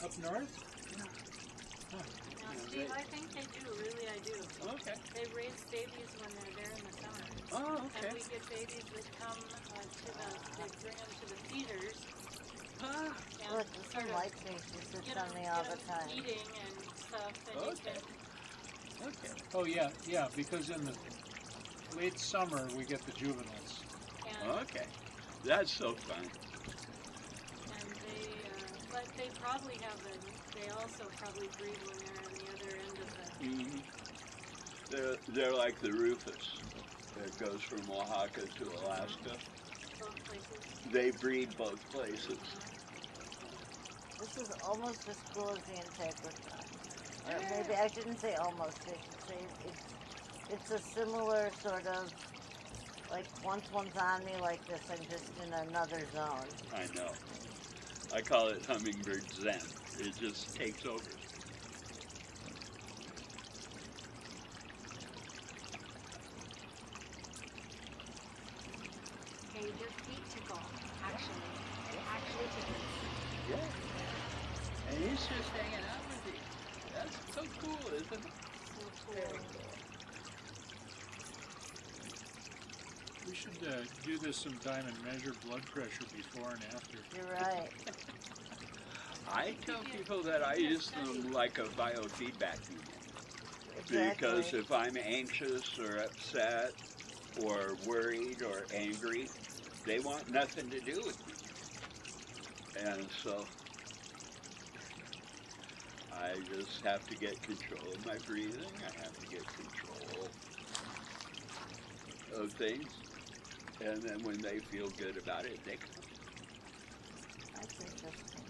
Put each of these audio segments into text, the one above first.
Up north? Now, Steve, I think they do. Really, I do. Okay. They raise babies when they're there in the summer. Oh, okay. And we get babies that come they bring them to the feeders. Ah. And Look, this one likes me. She sits on me all the time. Eating and stuff. And Okay. Okay. Oh, yeah, because in the late summer we get the juveniles. Okay. That's so fun. And they, but they probably they also probably breed when they're on the other end of the... Mm-hmm. They're like the rufous that goes from Oaxaca to Alaska. Both places. They breed both places. This is almost as cool as the Integrity. Or maybe I shouldn't say almost. I should say it's a similar sort of, like once one's on me like this, I'm just in another zone. I know. I call it hummingbird zen. It just takes over. Okay, your feet tickle, actually. It actually tickles. Yeah. And he's just hanging out with you. That's so cool, isn't it? So cool. We should do this sometime and measure blood pressure before and after. You're right. I tell people that I use them like a biofeedback unit. Exactly. Because if I'm anxious or upset or worried or angry, they want nothing to do with me. And so I just have to get control of my breathing. I have to get control of things. And then when they feel good about it, they come. That's interesting.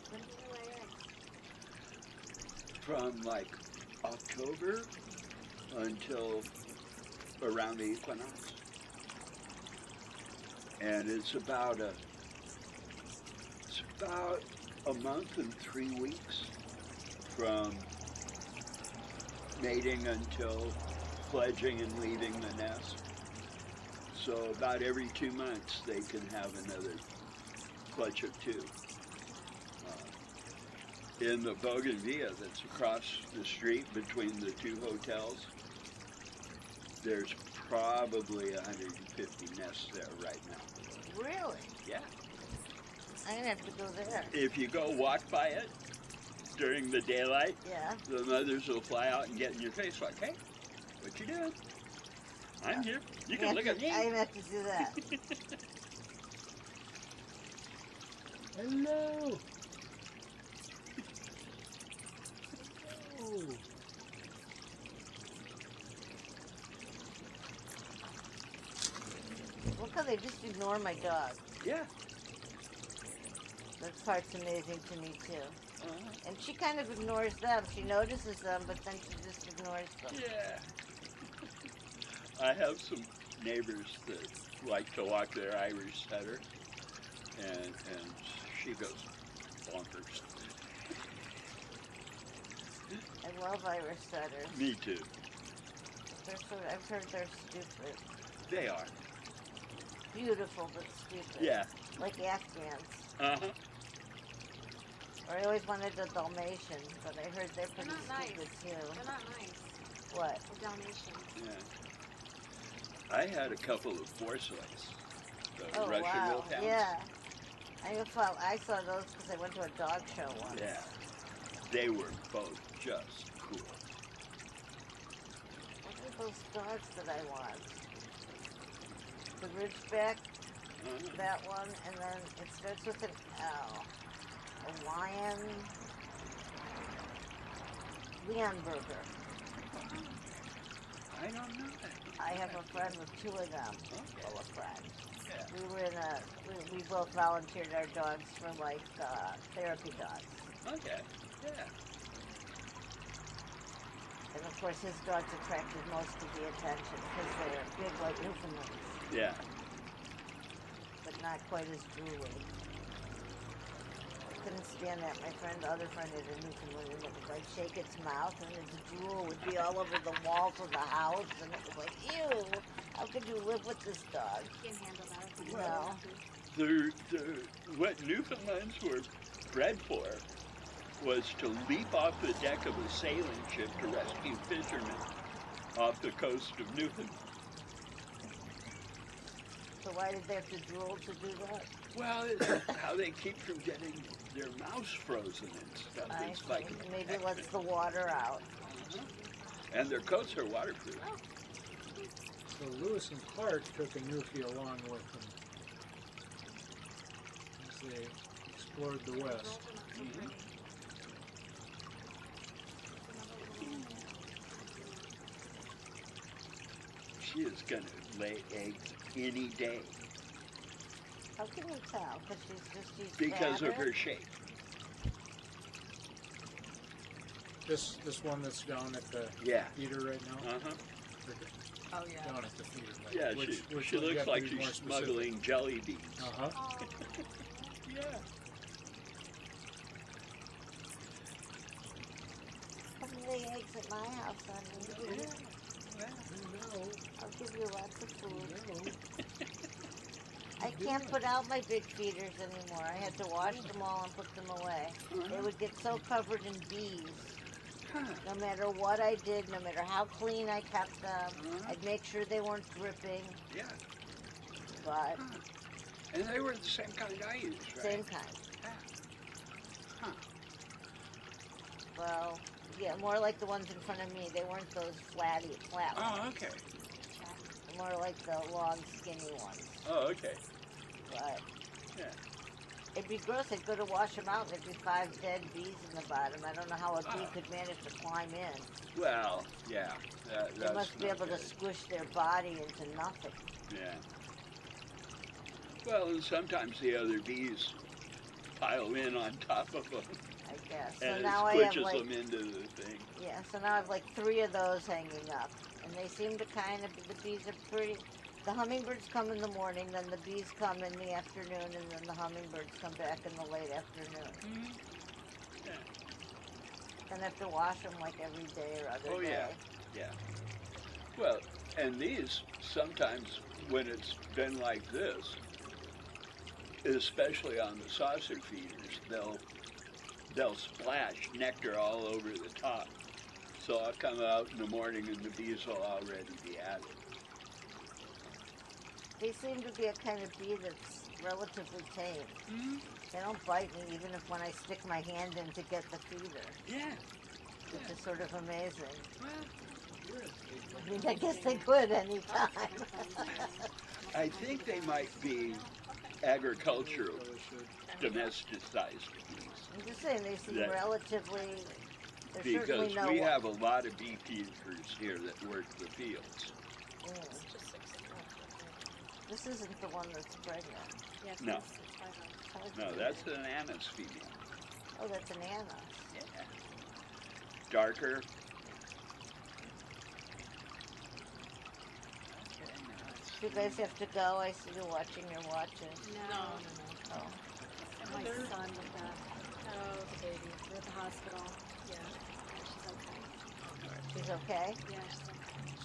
When do you lay eggs? From like October until around the equinox. And it's about a month and 3 weeks from mating until fledging and leaving the nest. So about every 2 months they can have another clutch of two. In the Bougainvillea that's across the street between the two hotels, there's probably 150 nests there right now. Really? Yeah. I'm gonna have to go there. If you go walk by it during the daylight, Yeah. the mothers will fly out and get in your face like, hey, what you doing? I'm here. You can look at me. I'm gonna have to do that. Hello. Oh. Look how they just ignore my dog. Yeah. That part's amazing to me too. Uh-huh. And she kind of ignores them. She notices them, but then she just ignores them. Yeah. I have some neighbors that like to walk their Irish setter, and she goes bonkers. I love Irish setters. Me too. I've heard they're stupid. They are. Beautiful, but stupid. Yeah. Like Afghans. Uh-huh. Or I always wanted a Dalmatian, but I heard they're pretty not nice. stupid too. They're not nice. What? A Dalmatian. Yeah. I had a couple of Forsyths, the Oh, Russian wow. Wolfhounds. Yeah. I saw those because I went to a dog show once. Yeah. They were both just cool. What are those dogs that I want? The Ridgeback, that one, and then it starts with an L. A lion. Leonberger. I don't know that. I have a friend with two of them. Okay. Well, a friend. Yeah. We were we both volunteered our dogs for like therapy dogs. Okay. Yeah. And of course his dogs attracted most of the attention because they're big like Newfoundlands, Yeah. but not quite as drooly. couldn't stand that. My friend, the other friend had a Newfoundland, and it would like shake its mouth, and its drool would be all over the walls of the house, and it was like, ew, how could you live with this dog? Can't handle that. No. What Newfoundlands were bred for was to leap off the deck of a sailing ship to rescue fishermen off the coast of Newfoundland. So why did they have to drool to do that? Well, it's how they keep from getting their mouths frozen and stuff. I It's see. like Maybe it lets the water out. and their coats are waterproof. So Lewis and Clark took a Newfie along with them as they explored the West. She is going to lay eggs any day How can you tell? Because she's because of fatter? her shape. This one that's down at the Yeah. feeder right now? Uh-huh. Oh, yeah. Down at the feeder. Like, Yeah, which she one? You looks have to like be she's more specific. smuggling jelly beans. Uh-huh. Yeah. Come lay eggs at my house, honey. No, I'll give you lots of food. no. I can't put out my big feeders anymore. I had to wash them all and put them away. They would get so covered in bees. No matter what I did, no matter how clean I kept them, I'd make sure they weren't dripping. Yeah. But And they were the same kind I used, right? same kind. Huh. Well, yeah, more like the ones in front of me. They weren't those flat ones. Oh, okay. More like the long, skinny ones. Oh, okay. But Yeah. it'd be gross. I'd go to wash them out, and there'd be 5 dead bees in the bottom. I don't know how a bee could manage to climb in. Well, yeah. That, They that's must be not able to good. squish their body into nothing. Yeah. Well, and sometimes the other bees pile in on top of them, I guess. So and now it I have squishes like them into the thing. so now I have like 3 of those hanging up, and they seem to kind of. The bees are pretty. The hummingbirds come in the morning, then the bees come in the afternoon, and then the hummingbirds come back in the late afternoon. Yeah. Then I have to wash them like every day or other Oh, day. yeah. Yeah. Well, and these sometimes when it's been like this, especially on the saucer feeders, they'll splash nectar all over the top. So I'll come out in the morning and the bees will already be at it. They seem to be a kind of bee that's relatively tame. They don't bite me even if when I stick my hand in to get the feeder, Yeah. which is sort of amazing. Good. I mean, I guess they could anytime. I think they might be agricultural, Probably should. domesticized bees. I'm just saying they seem Yeah. relatively. There's Because certainly no. we have a lot of beekeepers here that work the fields. Mm. This isn't the one that's pregnant. Yes, No. it's 500. No, that's an anise female. Oh, that's an Anna. Yeah. Darker. You guys have to go. I see you watching your watches. No. Oh. My son with that. Oh, the baby. We're at the hospital. Yeah. She's okay. She's okay? Yeah, she's okay.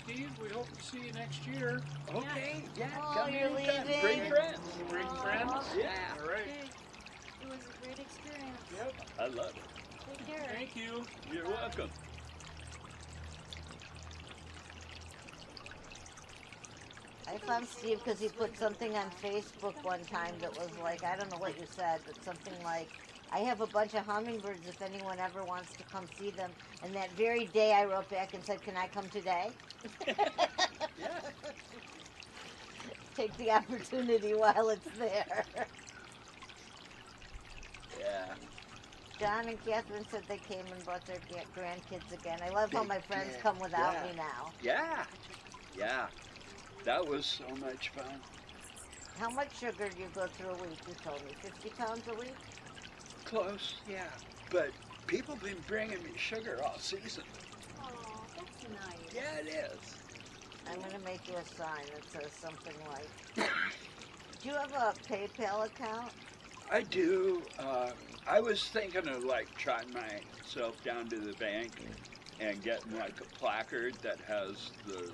Steve, we hope to see you next year. Okay, yeah. Oh, come you're anytime. leaving? Bring friends. Bring friends. Yeah. All right. Okay. It was a great experience. Yep. I love it. Take care. Thank you. You're welcome. I found Steve because he put something on Facebook one time that was like, I don't know what you said, but something like, I have a bunch of hummingbirds if anyone ever wants to come see them. And that very day I wrote back and said, can I come today? Yeah. Take the opportunity while it's there. Yeah. John and Catherine said they came and brought their grandkids again. I love how They my friends did, come without yeah. me now. Yeah. Yeah. That was so much fun. How much sugar do you go through a week? You told me 50 pounds a week? Close, yeah. But people been bringing me sugar all season. Oh, that's nice. Yeah, it is. I'm going to make you a sign that says something like, do you have a PayPal account? I do. I was thinking of like trotting myself down to the bank and getting like a placard that has the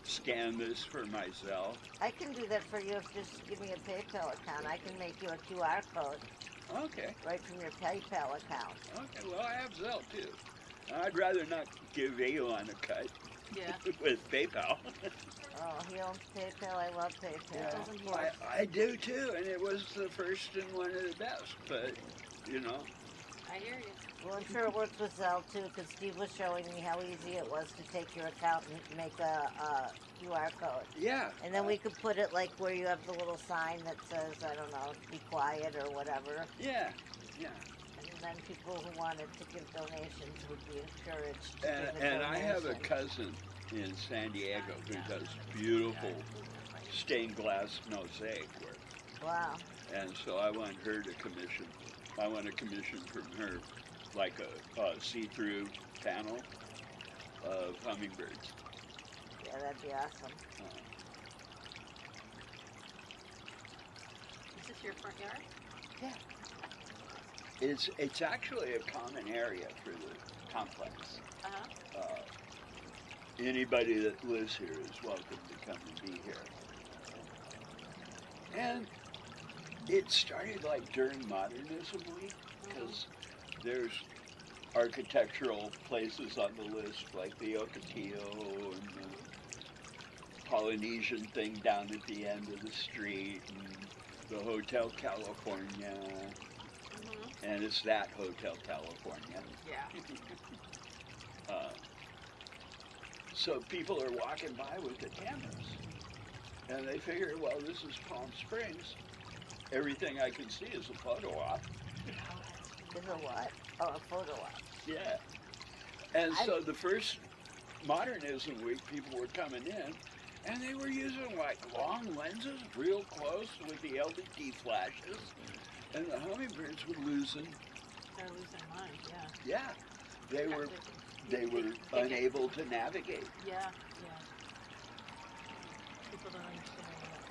scan this for my Zelle. I can do that for you if you just give me a PayPal account. I can make you a QR code Okay. right from your PayPal account. Okay. Well, I have Zelle too. I'd rather not give Elon a cut Yeah. with PayPal. Oh, he owns PayPal. I love PayPal. Doesn't he? I do too, and it was the first and one of the best. But you know, I hear you. Well, I'm sure it works with Zelle too, because Steve was showing me how easy it was to take your account and make a QR code. yeah. And then we could put it like where you have the little sign that says, I don't know, be quiet or whatever. Yeah. Yeah. And then people who wanted to give donations would be encouraged to And, give a and I donation. have a cousin in San Diego who does beautiful stained glass mosaic work. Wow. And so I want her to commission. I want a commission from her, like a see-through panel of hummingbirds. Yeah, that'd be awesome. Is this your front yard? It's actually a common area for the complex. Uh-huh. Anybody that lives here is welcome to come and be here. And it started like during Modernism Week, because there's architectural places on the list like the Ocotillo and the Polynesian thing down at the end of the street and the Hotel California. Mm-hmm. And it's that Hotel California. Yeah. So people are walking by with the cameras, and they figure, well, this is Palm Springs. Everything I can see is a photo op. Is a what? Oh, a photo op. Yeah. And so the first Modernism Week, people were coming in, and they were using like long lenses, real close with the LED flashes, and the hummingbirds were losing. They're losing their mind, yeah. Yeah, they were unable to navigate. Yeah. People don't understand.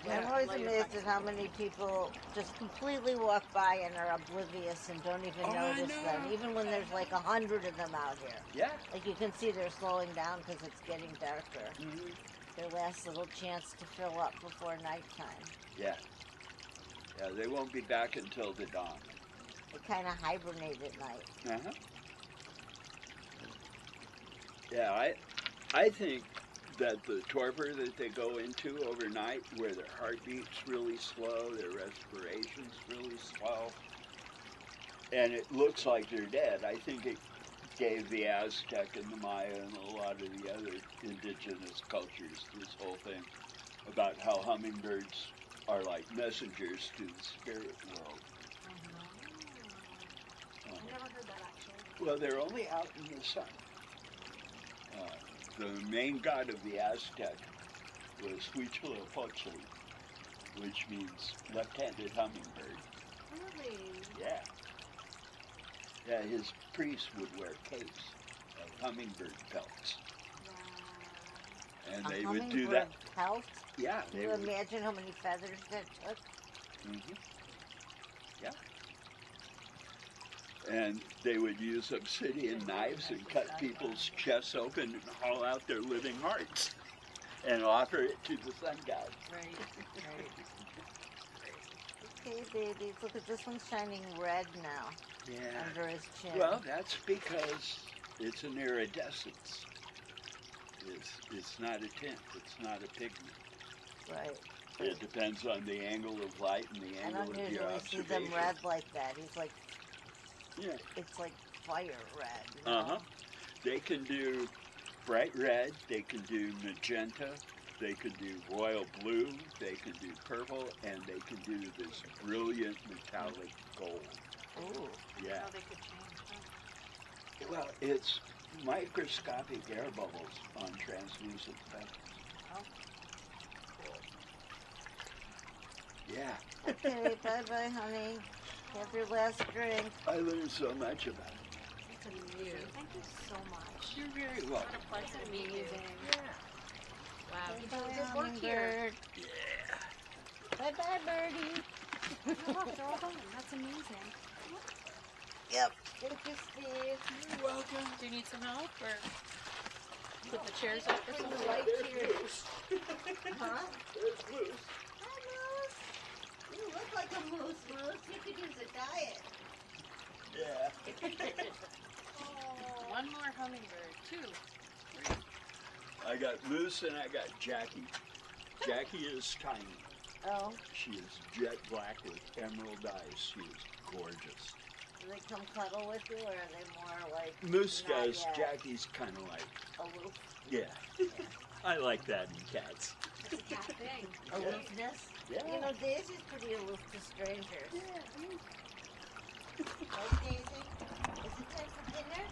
I'm always amazed at how many people just completely walk by and are oblivious and don't even notice them, even when there's like 100 of them out here. Yeah. Like you can see they're slowing down because it's getting darker. Mm-hmm. Their last little chance to fill up before nighttime. Yeah. Yeah, they won't be back until the dawn. They kind of hibernate at night. Uh-huh. Yeah, I think that the torpor that they go into overnight, where their heartbeat's really slow, their respiration's really slow, and it looks like they're dead, I think it gave the Aztec and the Maya and a lot of the other indigenous cultures this whole thing about how hummingbirds are like messengers to the spirit world. I never heard that actually. Well, they're only out in the sun. The main god of the Aztec was Huitzilopochtli, which means left-handed hummingbird. Really? Yeah. Yeah, his priests would wear capes of hummingbird pelts. Wow. And A they would do that. hummingbird pelt? Yeah. Can They you would. imagine how many feathers that took? Mhm. Yeah. And they would use obsidian knives and cut people's chests open and haul out their living hearts and offer it to the sun god. Right. Okay, babies, look at this one's shining red now Yeah. under his chin. Well, that's because it's an iridescence. It's not a tint. It's not a pigment. Right. It depends on the angle of light and the I angle don't of your usually see observation. them red like that. He's like, Yeah. it's like fire red. You know? Uh-huh. They can do bright red. They can do magenta. They can do royal blue. They can do purple, and they can do this brilliant metallic gold. Ooh. Yeah. How they could change, huh? Well, it's microscopic air bubbles on translucent feathers. Oh. Yeah. Okay, bye-bye, honey. Have your last drink. I learned so much about it. It's amazing. Thank you so much. You're very What welcome. a pleasure to meet you. Wow. You Bye, do good work here. hummingbird. Bye-bye, birdie. Oh, look, they're all gone. That's amazing. Yep. Thank you, Steve. You're welcome. Do you need some help or put the chairs up or Bring the something? white chairs. Huh? There's Moose. Hi, Moose. You look like a moose, Moose. You could use a diet. Yeah. One more hummingbird. 2. I got Moose and I got Jackie. Jackie is tiny. Oh, She is jet black with emerald eyes. She is gorgeous. do they come cuddle with you, or are they more like Moose not does. yet? Jackie's kind of like, Aloof? yeah. I like that in cats. It's a cat thing. Aloofness? Yeah. You know, Daisy's pretty aloof to strangers. Yeah. Right, Daisy? Is it time for dinner?